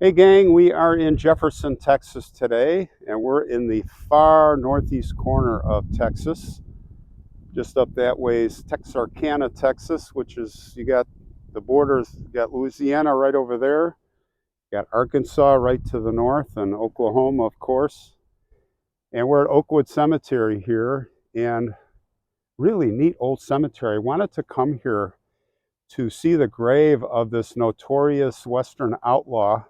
Hey gang, we are in Jefferson, Texas today, and we're in the far northeast corner of Texas. Just up that way is Texarkana, Texas, which is, you got the borders, you got Louisiana right over there, you got Arkansas right to the north, and Oklahoma, of course. And we're at Oakwood Cemetery here, and really neat old cemetery. I wanted to come here to see the grave of this notorious Western outlaw.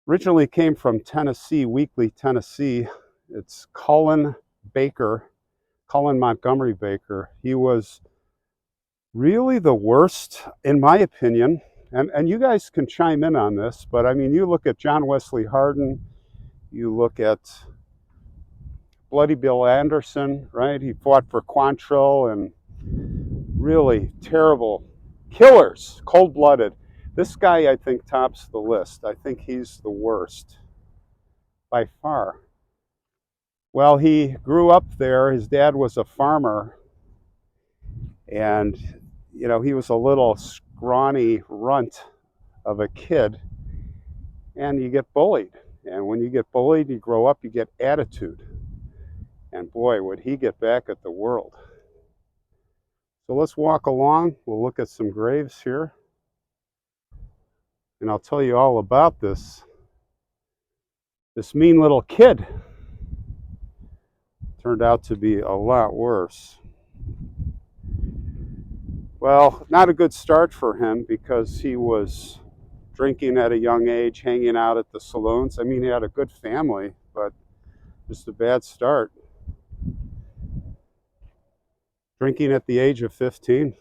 Originally came from Tennessee, Weekly, Tennessee. It's Cullen Montgomery Baker. He was really the worst, in my opinion, and you guys can chime in on this, but I mean, you look at John Wesley Hardin, you look at Bloody Bill Anderson, right? He fought for Quantrill, and really terrible killers, cold-blooded. This guy, I think, tops the list. I think he's the worst by far. Well, he grew up there. His dad was a farmer, and he was a little scrawny runt of a kid, and you get bullied. And when you get bullied, you grow up, you get attitude. And boy, would he get back at the world. So let's walk along. We'll look at some graves here, and I'll tell you all about this mean little kid. Turned out to be a lot worse. Well, not a good start for him because he was drinking at a young age, hanging out at the saloons. I mean, he had a good family, but just a bad start. Drinking at the age of 15.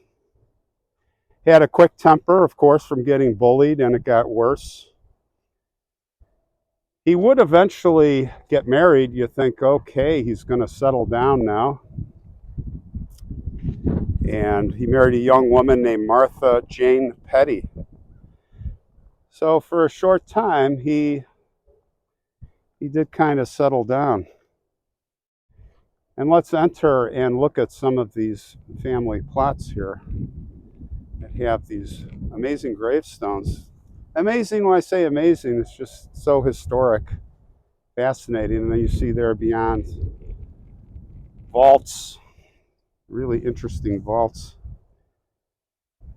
He had a quick temper, of course, from getting bullied, and it got worse. He would eventually get married. You think, okay, he's going to settle down now. And he married a young woman named Martha Jane Petty. So for a short time, he did kind of settle down. And let's enter and look at some of these family plots here that have these amazing gravestones. Amazing, when I say amazing, it's just so historic, fascinating. And then you see there beyond vaults, really interesting vaults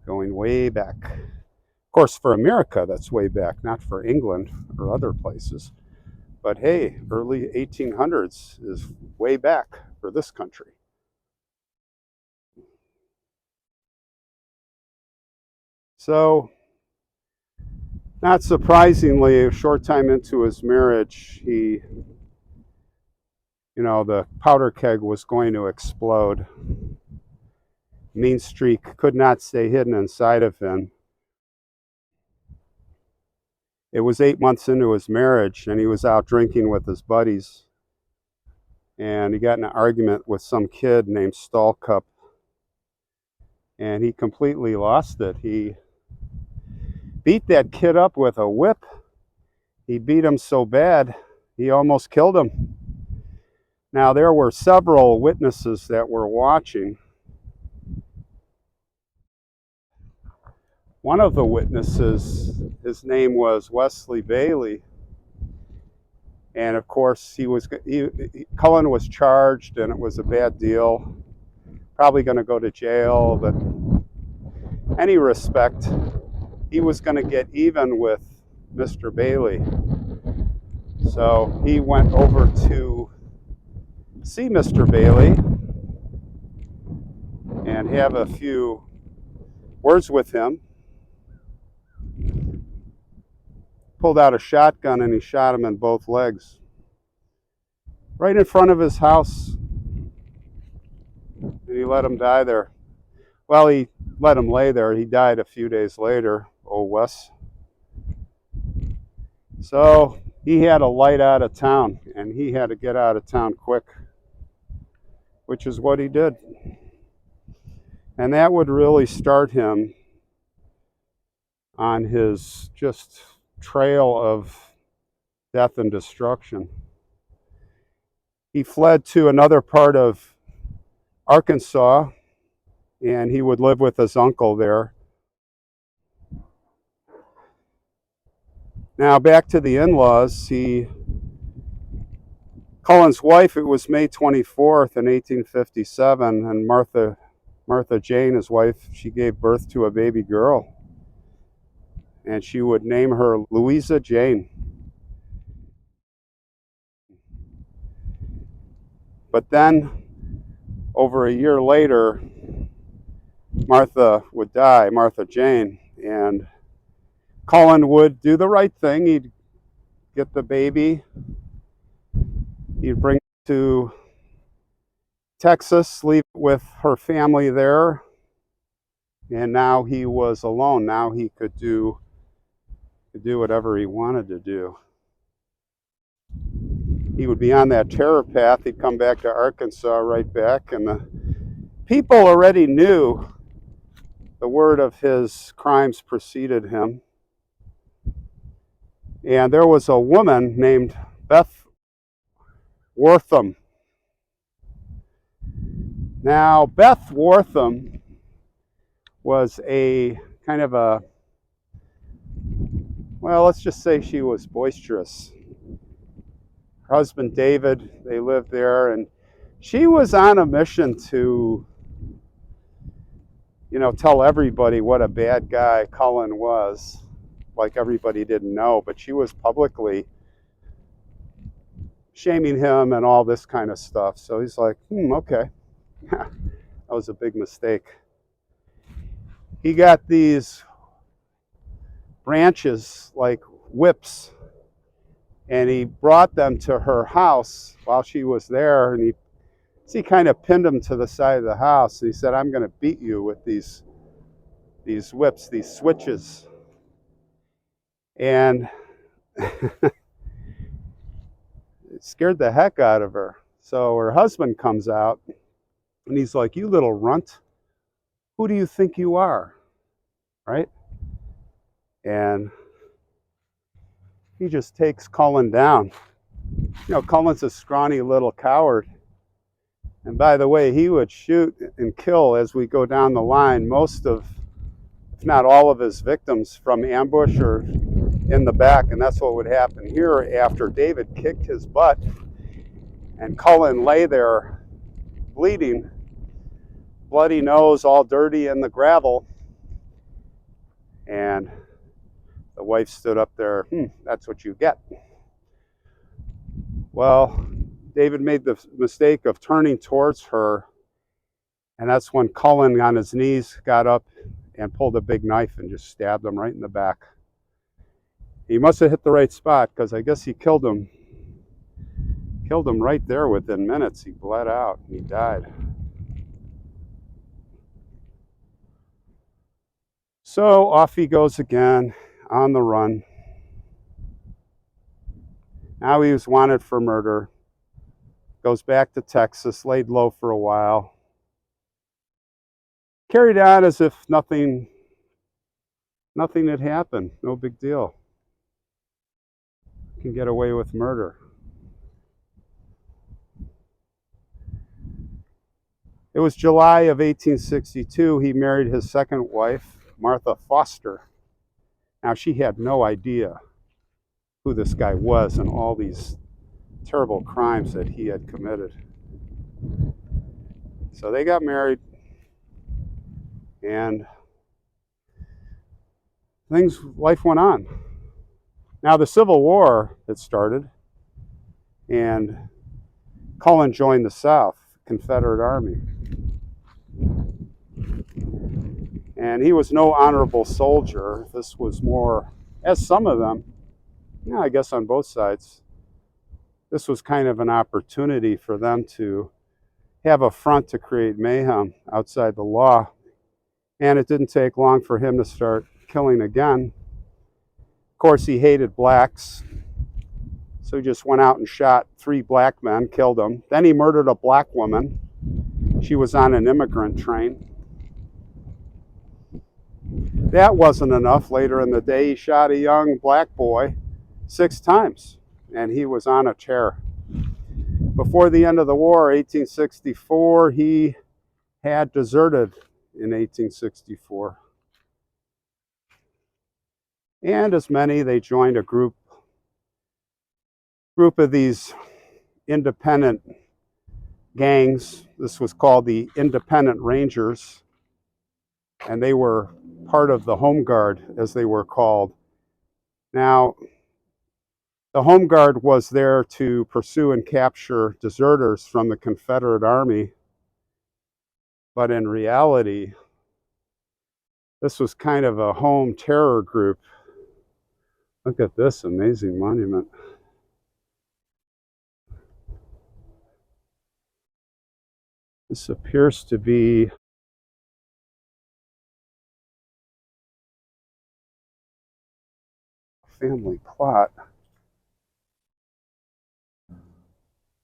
going way back. Of course, for America, that's way back, not for England or other places. But hey, early 1800s is way back for this country. So, not surprisingly, a short time into his marriage, the powder keg was going to explode. Mean streak could not stay hidden inside of him. It was 8 months into his marriage, and he was out drinking with his buddies. And he got in an argument with some kid named Stallcup. And he completely lost it. He beat that kid up with a whip. He beat him so bad, he almost killed him. Now, there were several witnesses that were watching. One of the witnesses, his name was Wesley Bailey. And of course, Cullen was charged, and it was a bad deal. Probably going to go to jail, but any respect, he was going to get even with Mr. Bailey. So he went over to see Mr. Bailey and have a few words with him. Pulled out a shotgun and he shot him in both legs. Right in front of his house. And he let him die there. Well, he let him lay there. He died a few days later, old Wes. So he had a light out of town, and he had to get out of town quick, which is what he did. And that would really start him on his just trail of death and destruction. He fled to another part of Arkansas, and he would live with his uncle there. Now back to the in-laws. Cullen's wife, it was May 24th in 1857, and Martha Jane, his wife, she gave birth to a baby girl, and she would name her Louisa Jane. But then, over a year later, Martha would die, Martha Jane, and Cullen would do the right thing. He'd get the baby, he'd bring it to Texas, leave it with her family there, and now he was alone. Now he could do whatever he wanted to do. He would be on that terror path. He'd come back to Arkansas right back, and the people already knew the word of his crimes preceded him. And there was a woman named Beth Wortham. Now, Beth Wortham was a kind of a, well, let's just say she was boisterous. Her husband David, they lived there, and she was on a mission to, tell everybody what a bad guy Cullen was. Like everybody didn't know, but she was publicly shaming him and all this kind of stuff. So he's like, okay, that was a big mistake. He got these branches like whips, and he brought them to her house while she was there, and he kind of pinned them to the side of the house. And he said, I'm going to beat you with these whips, these switches. And it scared the heck out of her. So her husband comes out, and he's like, you little runt, who do you think you are? Right? And he just takes Cullen down. Cullen's a scrawny little coward. And by the way, he would shoot and kill, as we go down the line, most of, if not all of his victims from ambush or in the back. And that's what would happen here after David kicked his butt and Cullen lay there bleeding, bloody nose, all dirty in the gravel. And the wife stood up there, that's what you get. Well, David made the mistake of turning towards her, and that's when Cullen, on his knees, got up and pulled a big knife and just stabbed him right in the back. He must have hit the right spot, because I guess he killed him right there within minutes. He bled out and he died. So off he goes again, on the run. Now he was wanted for murder. Goes back to Texas, laid low for a while. Carried on as if nothing had happened. No big deal. Can get away with murder. It was July of 1862. He married his second wife, Martha Foster. Now, she had no idea who this guy was and all these terrible crimes that he had committed. So they got married, and life went on. Now the Civil War had started, and Cullen joined the South, Confederate Army. And he was no honorable soldier. This was more, as some of them, I guess on both sides, this was kind of an opportunity for them to have a front to create mayhem outside the law. And it didn't take long for him to start killing again. Of course, he hated blacks, so he just went out and shot 3 black men, killed them. Then he murdered a black woman. She was on an immigrant train. That wasn't enough. Later in the day, he shot a young black boy 6 times, and he was on a tear. Before the end of the war, 1864, he had deserted in 1864. And as many, they joined a group of these independent gangs. This was called the Independent Rangers, and they were part of the Home Guard, as they were called. Now, the Home Guard was there to pursue and capture deserters from the Confederate Army, but in reality, this was kind of a home terror group. Look at this amazing monument. This appears to be a family plot.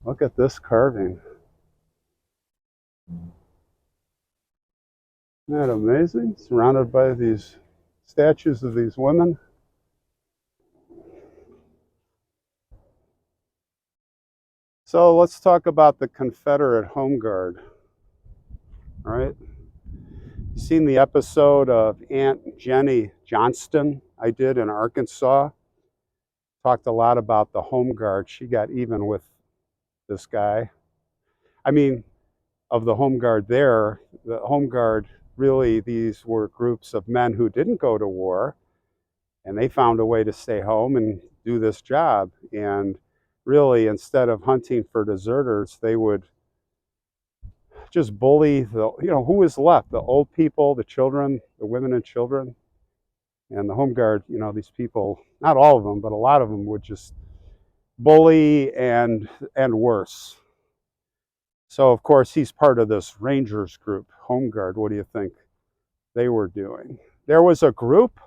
Look at this carving. Isn't that amazing? Surrounded by these statues of these women. So let's talk about the Confederate Home Guard. All right. You seen the episode of Aunt Jenny Johnston I did in Arkansas? Talked a lot about the Home Guard. She got even with this guy. I mean, of the Home Guard there, the Home Guard, really, these were groups of men who didn't go to war, and they found a way to stay home and do this job. And really, instead of hunting for deserters, they would just bully who was left? The old people, the children, the women and children. And the Home Guard, these people, not all of them, but a lot of them would just bully and worse. So, of course, he's part of this Rangers group, Home Guard. What do you think they were doing? There was a group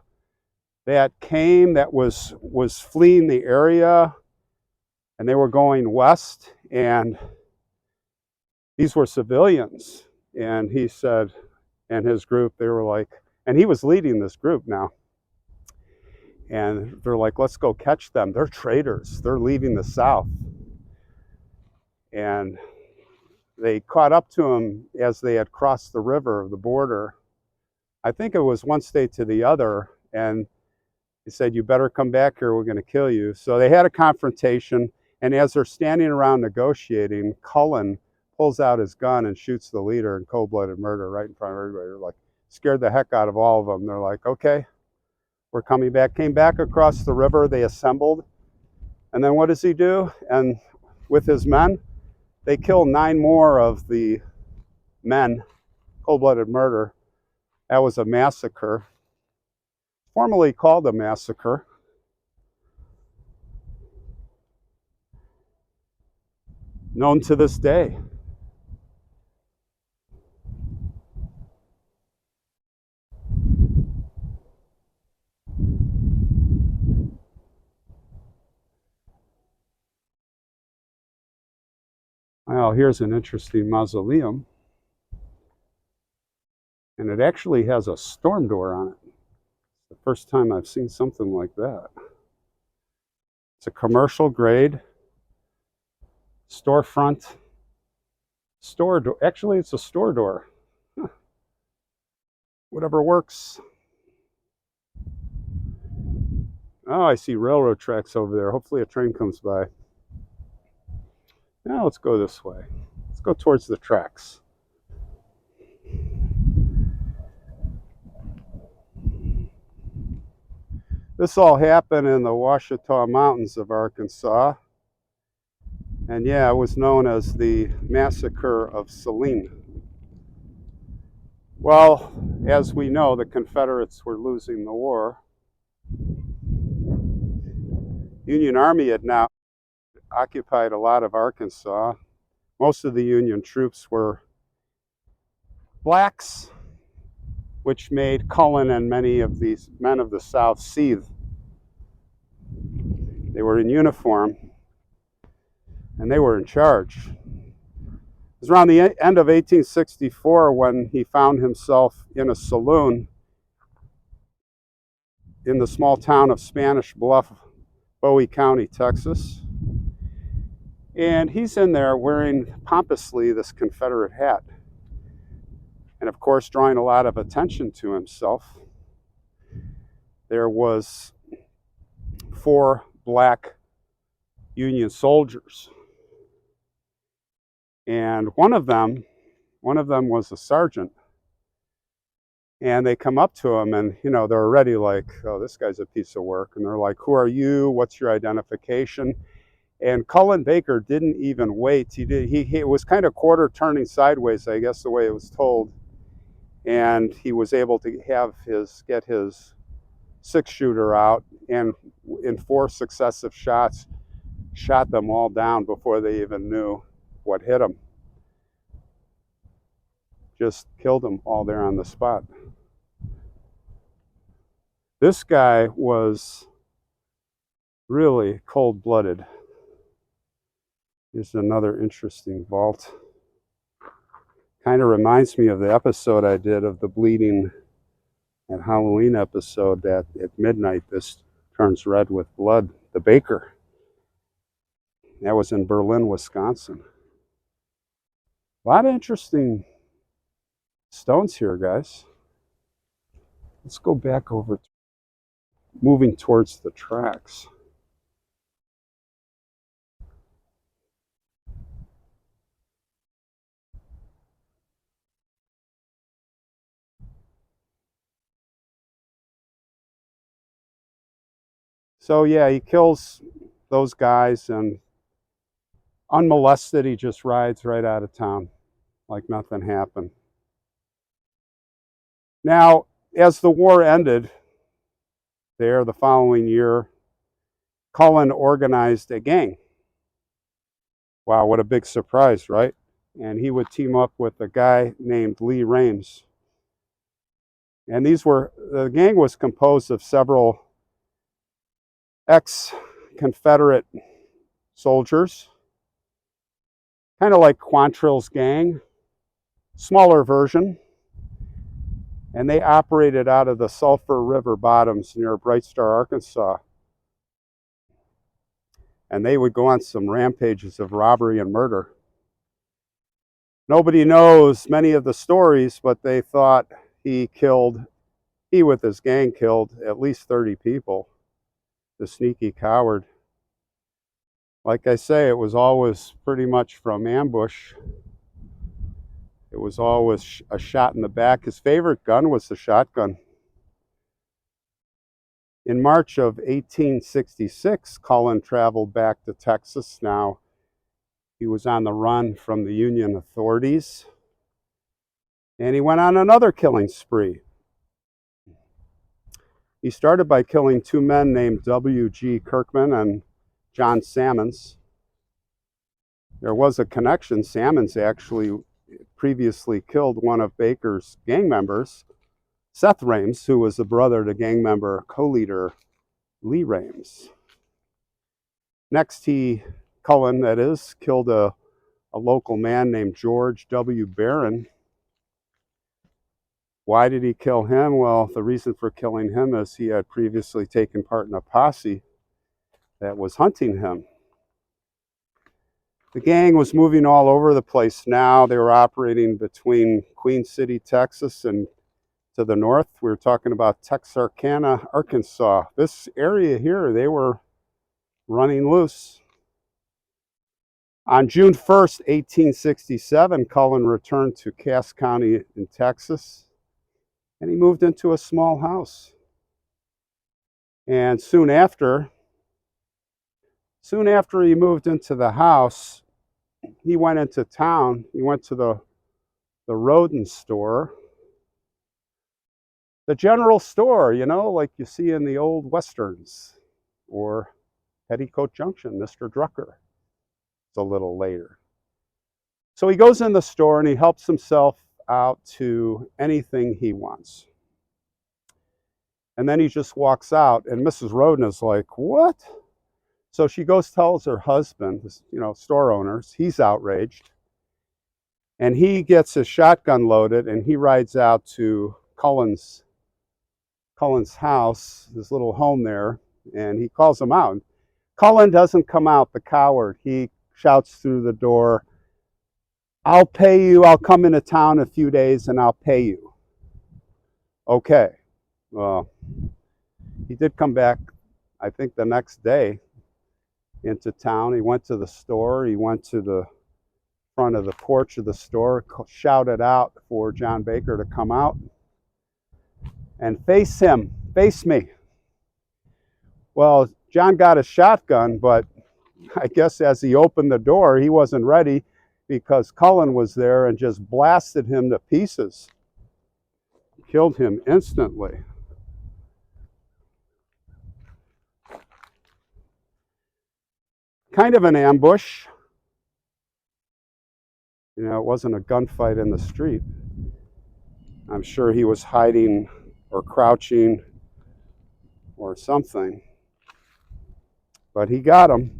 that came that was fleeing the area, and they were going west, and these were civilians. And he said, and his group, they were like, and he was leading this group now. And they're like, let's go catch them. They're traitors. They're leaving the South. And they caught up to him as they had crossed the river, the border. I think it was one state to the other. And he said, you better come back here. We're going to kill you. So they had a confrontation. And as they're standing around negotiating, Cullen pulls out his gun and shoots the leader in cold-blooded murder right in front of everybody. They're like, scared the heck out of all of them. They're like, okay, we're coming back. Came back across the river. They assembled. And then what does he do? And with his men, they kill 9 more of the men, cold-blooded murder. That was a massacre, formally called a massacre. Known to this day. Well, here's an interesting mausoleum. And it actually has a storm door on it. It's the first time I've seen something like that. It's a commercial grade storefront store door. Actually, it's a store door. Huh. Whatever works. Oh, I see railroad tracks over there. Hopefully a train comes by. Now let's go this way. Let's go towards the tracks. This all happened in the Ouachita Mountains of Arkansas. And yeah, it was known as the Massacre of Saline. Well, as we know, the Confederates were losing the war. Union Army had now occupied a lot of Arkansas. Most of the Union troops were blacks, which made Cullen and many of these men of the South seethe. They were in uniform, and they were in charge. It was around the end of 1864 when he found himself in a saloon in the small town of Spanish Bluff, Bowie County, Texas. And he's in there wearing pompously this Confederate hat. And of course, drawing a lot of attention to himself. There was 4 black Union soldiers. And one of them was a sergeant. And they come up to him and, they're already like, oh, this guy's a piece of work. And they're like, who are you? What's your identification? And Cullen Baker didn't even wait. He was kind of quarter turning sideways, I guess the way it was told. And he was able to get his 6-shooter out, and in 4 successive shots, shot them all down before they even knew what hit them. Just killed them all there on the spot. This guy was really cold-blooded. Here's another interesting vault. Kind of reminds me of the episode I did of the bleeding at Halloween episode, that at midnight this turns red with blood. The baker. That was in Berlin, Wisconsin. A lot of interesting stones here, guys. Let's go back over, moving towards the tracks. So yeah, he kills those guys, and unmolested, he just rides right out of town like nothing happened. Now, as the war ended there the following year, Cullen organized a gang. Wow, what a big surprise, right? And he would team up with a guy named Lee Rames. And the gang was composed of several ex-Confederate soldiers, kind of like Quantrill's gang, smaller version. And they operated out of the Sulphur River bottoms near Bright Star, Arkansas. And they would go on some rampages of robbery and murder. Nobody knows many of the stories, but they thought he with his gang killed at least 30 people. The sneaky coward. Like I say, it was always pretty much from ambush. It was always a shot in the back. His favorite gun was the shotgun. In March of 1866, Cullen traveled back to Texas. Now, he was on the run from the Union authorities. And he went on another killing spree. He started by killing 2 men named W.G. Kirkman and John Sammons. There was a connection. Sammons actually previously killed one of Baker's gang members, Seth Rames, who was the brother to gang member co-leader Lee Rames. Next, Cullen, that is, killed a local man named George W. Barron. Why did he kill him? Well, the reason for killing him is he had previously taken part in a posse that was hunting him. The gang was moving all over the place now. They were operating between Queen City, Texas, and to the north, we were talking about Texarkana, Arkansas. This area here, they were running loose. On June 1st, 1867, Cullen returned to Cass County in Texas, and he moved into a small house. And soon after he moved into the house, he went into town. He went to the Rodin store, the general store, like you see in the old westerns, or Petticoat Junction, Mr. Drucker. It's a little later. So he goes in the store and he helps himself out to anything he wants. And then he just walks out, and Mrs. Rodin is like, what? So she goes, tells her husband, store owners, he's outraged. And he gets his shotgun loaded and he rides out to Cullen's house, his little home there, and he calls him out. Cullen doesn't come out, the coward. He shouts through the door, I'll pay you. I'll come into town in a few days and I'll pay you. Okay. Well, he did come back I think the next day into town. He went to the store. He went to the front of the porch of the store, shouted out for John Baker to come out and face him, face me. Well, John got a shotgun, but I guess as he opened the door, he wasn't ready because Cullen was there and just blasted him to pieces. Killed him instantly. Kind of an ambush. You know, it wasn't a gunfight in the street. I'm sure he was hiding or crouching or something. But he got him.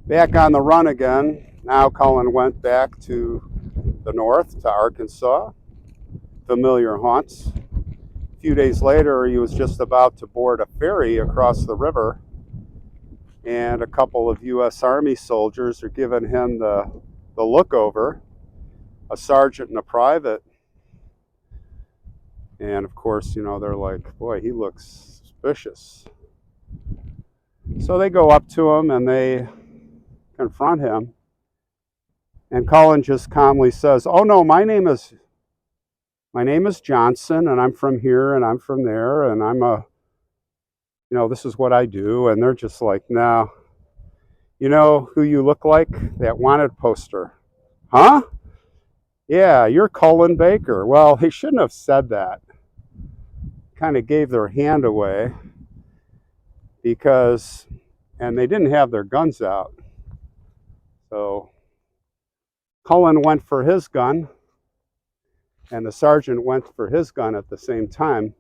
Back on the run again. Now Cullen went back to the north, to Arkansas, familiar haunts. A few days later, he was just about to board a ferry across the river, and a couple of U.S. Army soldiers are giving him the look over, a sergeant and a private. And of course, you know, they're like, boy, he looks suspicious. So they go up to him and they confront him. And Cullen just calmly says, oh no, my name is Johnson, and I'm from here and I'm from there, and this is what I do. And they're just like, no. You know who you look like? That wanted poster. Huh? Yeah, you're Cullen Baker. Well, they shouldn't have said that. Kind of gave their hand away and they didn't have their guns out. So Cullen went for his gun, and the sergeant went for his gun at the same time.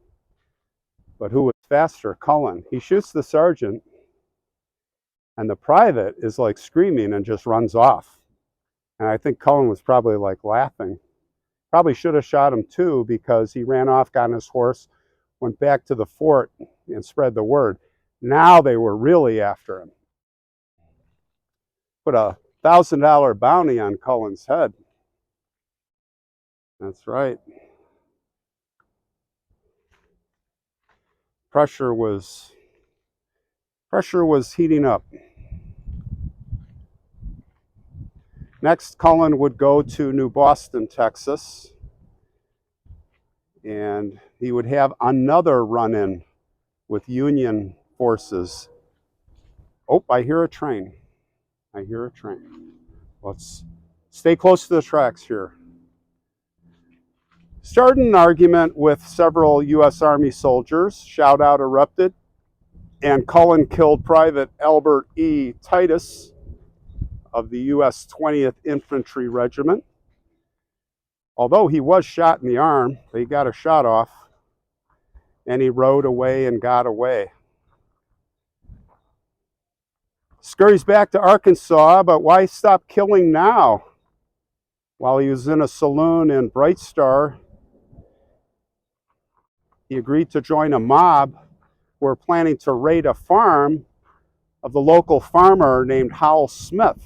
But who was faster? Cullen. He shoots the sergeant, and the private is like screaming and just runs off. And I think Cullen was probably like laughing. Probably should have shot him too, because he ran off, got on his horse, went back to the fort and spread the word. Now they were really after him. Put a $1,000 bounty on Cullen's head. That's right. Pressure was heating up. Next, Cullen would go to New Boston, Texas, and he would have another run-in with Union forces. Oh, I hear a train. Let's stay close to the tracks here. Started an argument with several U.S. Army soldiers. Shout-out erupted, and Cullen killed Private Albert E. Titus of the U.S. 20th Infantry Regiment. Although he was shot in the arm, he got a shot off, and he rode away and got away. Scurries back to Arkansas, but why stop killing now? While he was in a saloon in Bright Star, he agreed to join a mob who were planning to raid a farm of the local farmer named Howell Smith.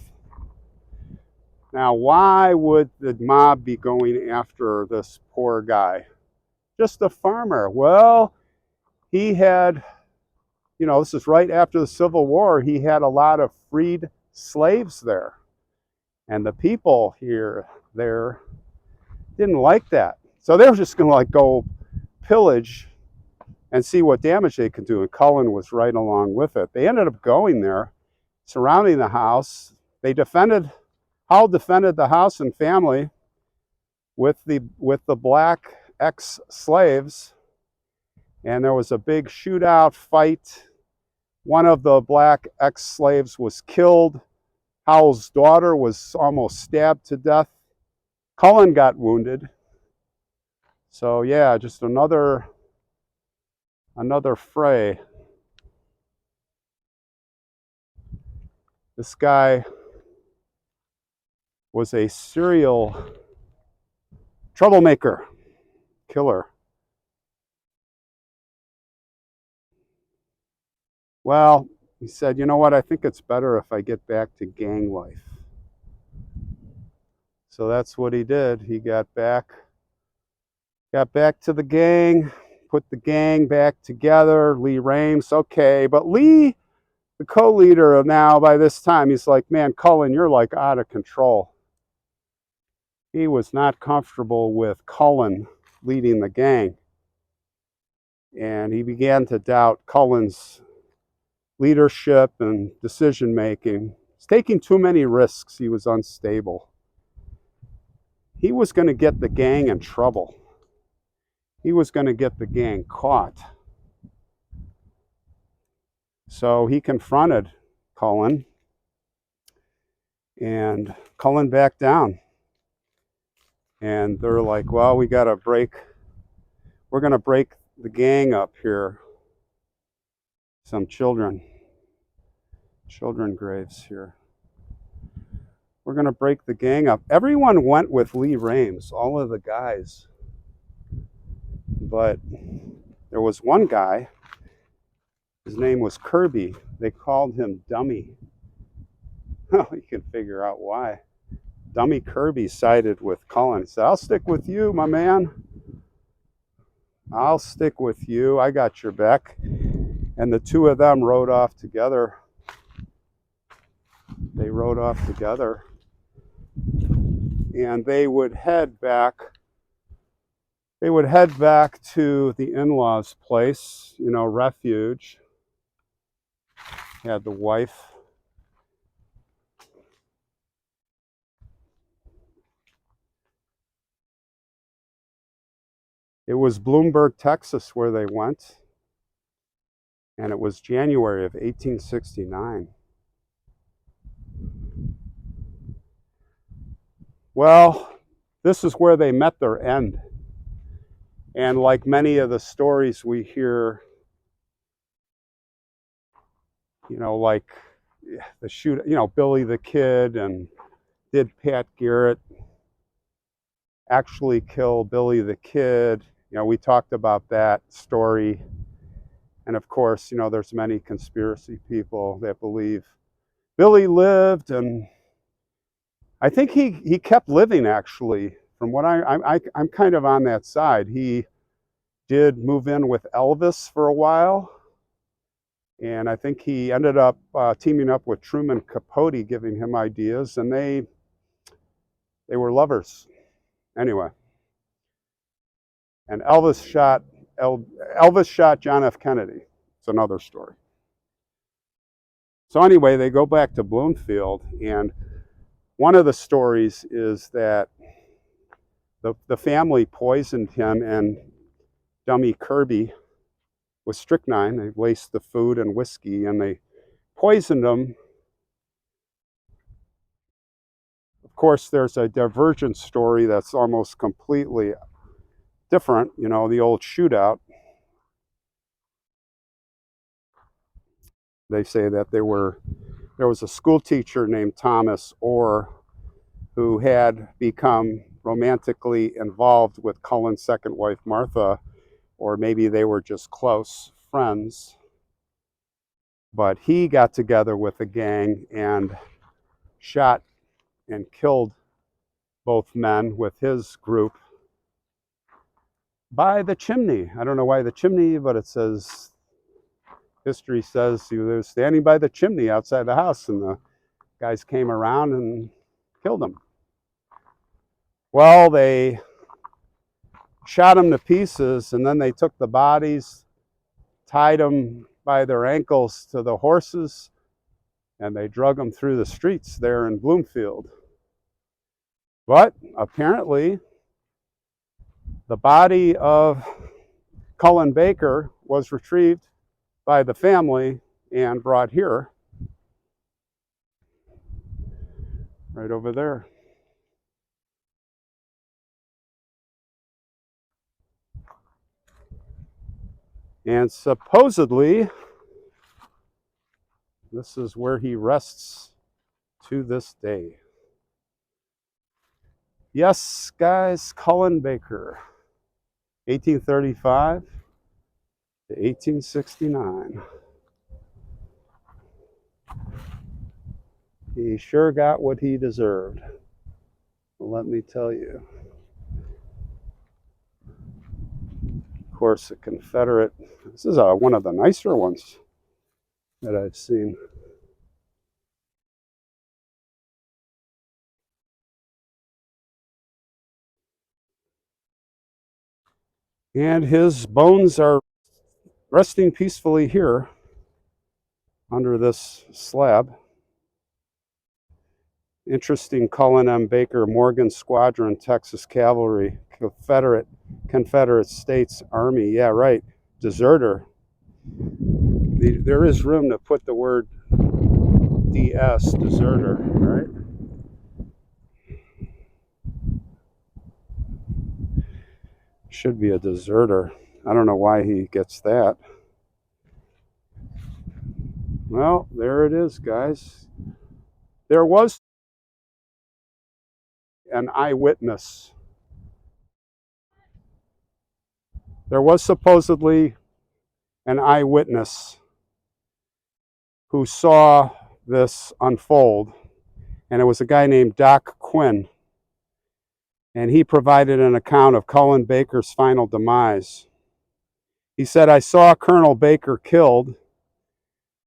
Now, why would the mob be going after this poor guy? Just a farmer. Well, he had, this is right after the Civil War, he had a lot of freed slaves there. And the people there didn't like that. So they were just going to go pillage and see what damage they could do. And Cullen was right along with it. They ended up going there, surrounding the house. Howell defended the house and family with the black ex-slaves, and there was a big shootout fight. One of the black ex-slaves was killed. Howell's daughter was almost stabbed to death. Cullen got wounded. So yeah, just another fray. This guy was a serial troublemaker, killer. Well, he said, you know what, I think it's better if I get back to gang life. So that's what he did. He got back to the gang, put the gang back together. Lee Rames, okay, but Lee, the co-leader now by this time, he's like, man, Cullen, you're like out of control. He was not comfortable with Cullen leading the gang. And he began to doubt Cullen's leadership and decision making. He's taking too many risks. He was unstable. He was going to get the gang in trouble. He was going to get the gang caught. So he confronted Cullen, and Cullen backed down. And they're like, well, we're going to break the gang up here. Some children graves here. We're going to break the gang up. Everyone went with Lee Rames, all of the guys. But there was one guy, his name was Kirby. They called him Dummy. Well, you can figure out why. Dummy Kirby sided with Cullen. He said, I'll stick with you, my man. I'll stick with you. I got your back. And the two of them rode off together. They rode off together. And they would head back to the in-laws' place, refuge. Had the wife. It was Bloomberg, Texas, where they went. And it was January of 1869. Well, this is where they met their end. And like many of the stories we hear, like the shoot, Billy the Kid, and did Pat Garrett actually kill Billy the Kid? We talked about that story. And of course, there's many conspiracy people that believe Billy lived, and I think he kept living, actually. From what I'm kind of on that side. He did move in with Elvis for a while, and I think he ended up teaming up with Truman Capote, giving him ideas, and they were lovers. Anyway, and Elvis shot John F. Kennedy. It's another story. So anyway, they go back to Bloomfield, and one of the stories is that the family poisoned him and Dummy Kirby with strychnine. They laced the food and whiskey, and they poisoned him. Of course, there's a divergent story that's almost completely different, the old shootout. They say that there was a school teacher named Thomas Orr who had become romantically involved with Cullen's second wife, Martha, or maybe they were just close friends. But he got together with a gang and shot and killed both men with his group by the chimney. I don't know why the chimney, but it says, history says he was standing by the chimney outside the house, and the guys came around and killed him. Well, they shot him to pieces, and then they took the bodies, tied them by their ankles to the horses, and they drug them through the streets there in Bloomfield. But apparently, the body of Cullen Baker was retrieved by the family and brought here, right over there. And supposedly, this is where he rests to this day. Yes, guys, Cullen Baker, 1835 to 1869. He sure got what he deserved. let me tell you. Of course, a Confederate. This is one of the nicer ones that I've seen. And his bones are resting peacefully here under this slab. Interesting Cullen M. Baker, Morgan Squadron, Texas Cavalry, Confederate States Army. Yeah, right. Deserter. There is room to put the word DS, deserter, right? Should be a deserter. I don't know why he gets that. Well, there it is, guys. There was an eyewitness. There was supposedly an eyewitness who saw this unfold, and it was a guy named Doc Quinn. And he provided an account of Cullen Baker's final demise. He said, I saw Colonel Baker killed.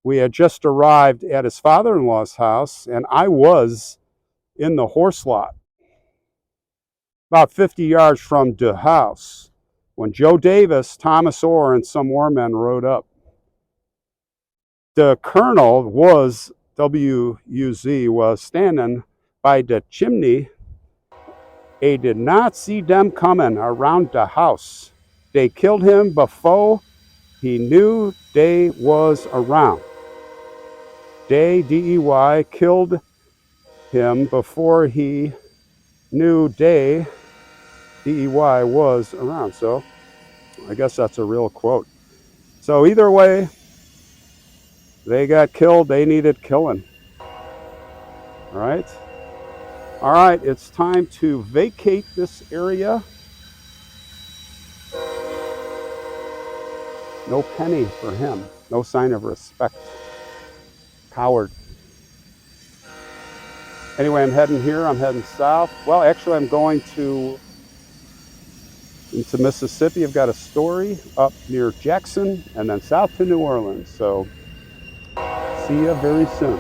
We had just arrived at his father-in-law's house, and I was in the horse lot, about 50 yards from the house, when Joe Davis, Thomas Orr, and some more men rode up. The colonel was, WUZ, was standing by the chimney. I did not see them coming around the house. They killed him before he knew they was around. They, DEY, killed him before he knew they, DEY, was around. So I guess that's a real quote. So either way, they got killed. They needed killing. All right. All right, it's time to vacate this area. No penny for him. No sign of respect. Coward. Anyway, I'm heading here. I'm heading south. Well, actually, I'm going into Mississippi. I've got a story up near Jackson and then south to New Orleans. So see you very soon.